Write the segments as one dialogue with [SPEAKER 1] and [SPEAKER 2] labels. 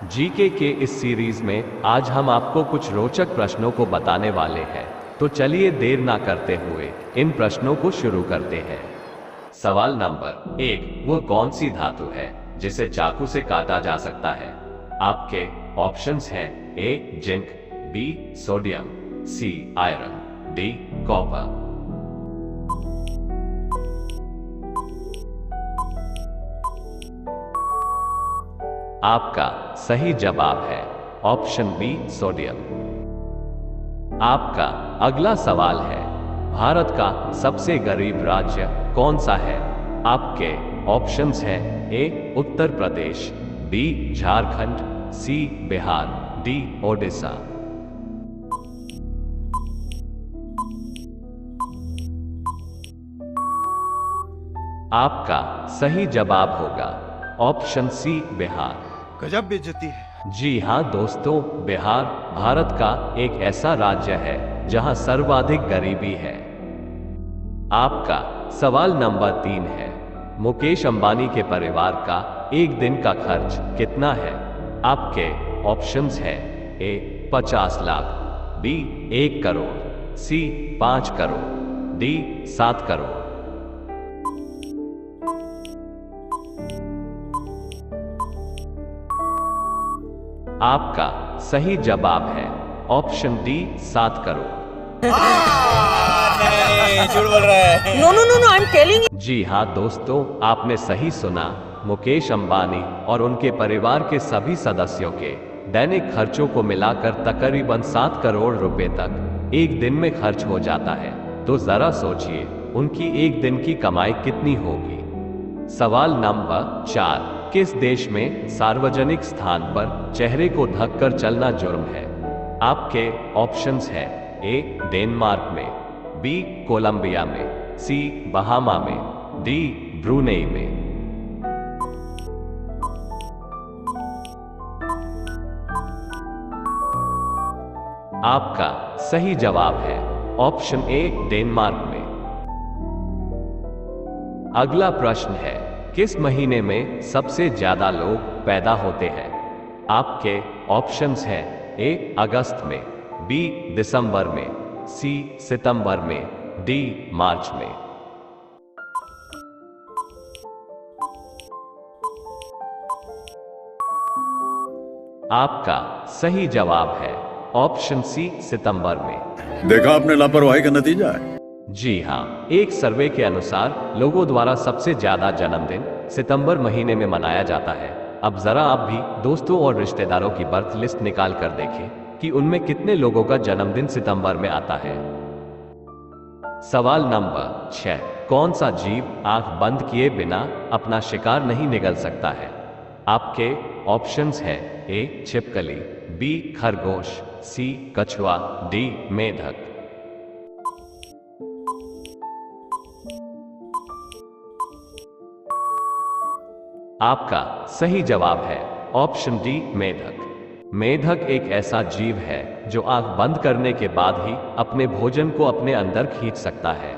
[SPEAKER 1] GK के इस series में आज हम आपको कुछ रोचक प्रश्नों को बताने वाले हैं। तो चलिए देर ना करते हुए इन प्रश्नों को शुरू करते हैं। सवाल नंबर 1, वो कौन सी धातु है जिसे चाकू से काटा जा सकता है? आपके ऑप्शंस हैं A zinc, B sodium, C iron, D copper. आपका सही जवाब है ऑप्शन बी सोडियम। आपका अगला सवाल है, भारत का सबसे गरीब राज्य कौन सा है? आपके ऑप्शंस हैं ए उत्तर प्रदेश, बी झारखंड, सी बिहार, डी ओडिशा। आपका सही जवाब होगा ऑप्शन सी बिहार।
[SPEAKER 2] गजब बेइज्जती है।
[SPEAKER 1] जी हाँ दोस्तों, बिहार भारत का एक ऐसा राज्य है जहां सर्वाधिक गरीबी है। आपका सवाल नंबर 3 है, मुकेश अंबानी के परिवार का एक दिन का खर्च कितना है? आपके ऑप्शंस हैं ए 50 लाख, बी 1 करोड़, सी 5 करोड़, डी 7 करोड़। आपका सही जवाब है ऑप्शन डी 7 करोड़।
[SPEAKER 2] नहीं, झूठ बोल रहा है।
[SPEAKER 3] No no no no, I am telling.
[SPEAKER 1] जी हाँ दोस्तों, आपने सही सुना। मुकेश अंबानी और उनके परिवार के सभी सदस्यों के दैनिक खर्चों को मिलाकर तकरीबन 7 करोड़ रुपए तक एक दिन में खर्च हो जाता है। तो जरा सोचिए उनकी एक दिन की कमाई कितनी होगी। सवाल नंबर 4, किस देश में सार्वजनिक स्थान पर चेहरे को ढककर चलना जुर्म है? आपके ऑप्शंस हैं ए डेनमार्क में, बी कोलंबिया में, सी बहामा में, डी ब्रूनेई में। आपका सही जवाब है ऑप्शन ए डेनमार्क में। अगला प्रश्न है, किस महीने में सबसे ज्यादा लोग पैदा होते हैं? आपके ऑप्शंस हैं ए अगस्त में, बी दिसंबर में, सी सितंबर में, डी मार्च में। आपका सही जवाब है ऑप्शन सी सितंबर में।
[SPEAKER 4] देखा आपने लापरवाही का नतीजा है।
[SPEAKER 1] जी हाँ, एक सर्वे के अनुसार लोगों द्वारा सबसे ज्यादा जन्मदिन सितंबर महीने में मनाया जाता है। अब जरा आप भी दोस्तों और रिश्तेदारों की बर्थ लिस्ट निकाल कर देखें कि उनमें कितने लोगों का जन्मदिन सितंबर में आता है। सवाल नंबर 6, कौन सा जीव आंख बंद किए बिना अपना शिकार नहीं निगल सकता है? आपके ऑप्शंस हैं ए छिपकली, बी खरगोश, सी कछुआ, डी मेढक। आपका सही जवाब है ऑप्शन डी मेढक। मेढक एक ऐसा जीव है जो आंख बंद करने के बाद ही अपने भोजन को अपने अंदर खींच सकता है।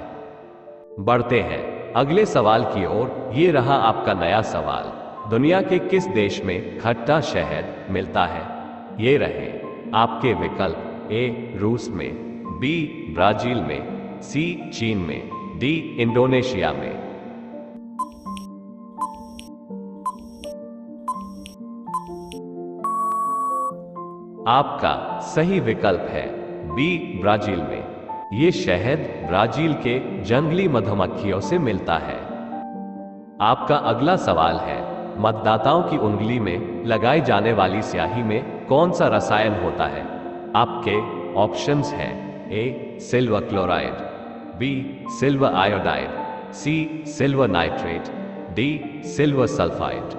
[SPEAKER 1] बढ़ते हैं अगले सवाल की ओर। ये रहा आपका नया सवाल, दुनिया के किस देश में खट्टा शहद मिलता है? ये रहे आपके विकल्प, ए रूस में, बी ब्राजील में, सी चीन में, डी इंडोनेशिया में। आपका सही विकल्प है बी ब्राजील में। ये शहद ब्राजील के जंगली मधुमक्खियों से मिलता है। आपका अगला सवाल है, मतदाताओं की उंगली में लगाई जाने वाली स्याही में कौन सा रसायन होता है? आपके ऑप्शंस हैं A silver chloride, B silver iodide, C silver nitrate, D silver sulphide.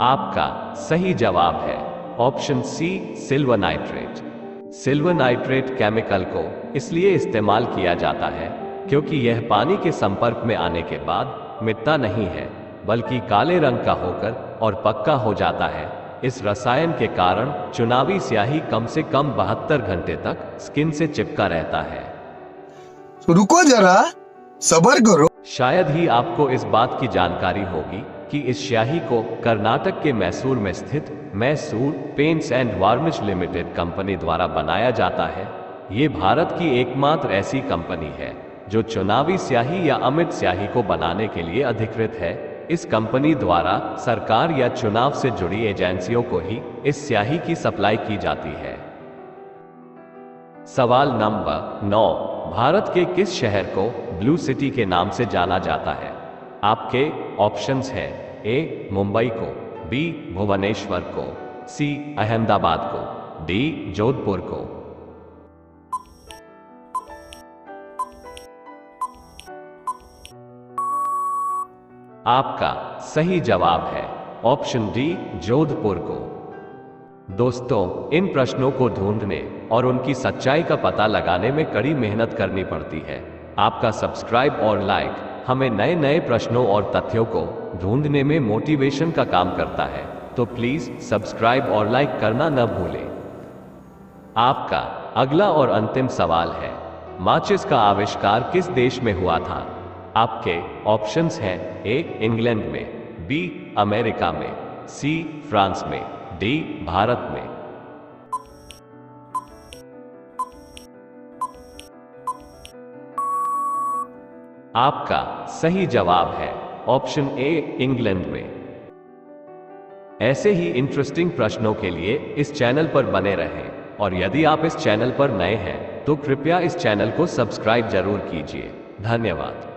[SPEAKER 1] आपका सही जवाब है option C silver nitrate. Silver nitrate chemical को इसलिए इस्तेमाल किया जाता है क्योंकि यह पानी के संपर्क में आने के बाद मिटता नहीं है, बल्कि काले रंग का होकर और पक्का हो जाता है। इस रसायन के कारण चुनावी स्याही कम से कम 72 घंटे तक स्किन से चिपका रहता है।
[SPEAKER 5] रुको जरा,
[SPEAKER 3] सबर करो।
[SPEAKER 1] शायद ही आपको इस बात की जानकारी होगी कि इस स्याही को कर्नाटक के मैसूर में स्थित Mysore paints and varnish limited company द्वारा बनाया जाता है। ये भारत की एकमात्र ऐसी कंपनी है जो चुनावी स्याही या अमिट स्याही को बनाने के लिए अधिकृत है। इस कंपनी द्वारा सरकार या चुनाव से जुड़ी एजेंसियों को ही इस स्याही की सप्लाई की जाती है। सवाल नंबर 9, भारत के किस शहर को ब्लू सिटी के नाम से जाना जाता है? आपके ऑप्शंस हैं ए मुंबई को, बी भुवनेश्वर को, सी अहमदाबाद को, डी जोधपुर को। आपका सही जवाब है ऑप्शन डी जोधपुर को। दोस्तों, इन प्रश्नों को ढूंढने और उनकी सच्चाई का पता लगाने में कड़ी मेहनत करनी पड़ती है। आपका सब्सक्राइब और लाइक हमें नए नए प्रश्नों और तथ्यों को ढूंढने में मोटिवेशन का काम करता है, तो प्लीज सब्सक्राइब और लाइक करना न भूलें। आपका अगला और अंतिम सवाल है, माचिस का आविष्कार किस देश में हुआ था? आपके ऑप्शंस हैं ए इंग्लैंड में, बी अमेरिका में, सी फ्रांस में, डी भारत में। आपका सही जवाब है ऑप्शन ए इंग्लैंड में। ऐसे ही इंटरेस्टिंग प्रश्नों के लिए इस चैनल पर बने रहें, और यदि आप इस चैनल पर नए हैं तो कृपया इस चैनल को सब्सक्राइब जरूर कीजिए। धन्यवाद।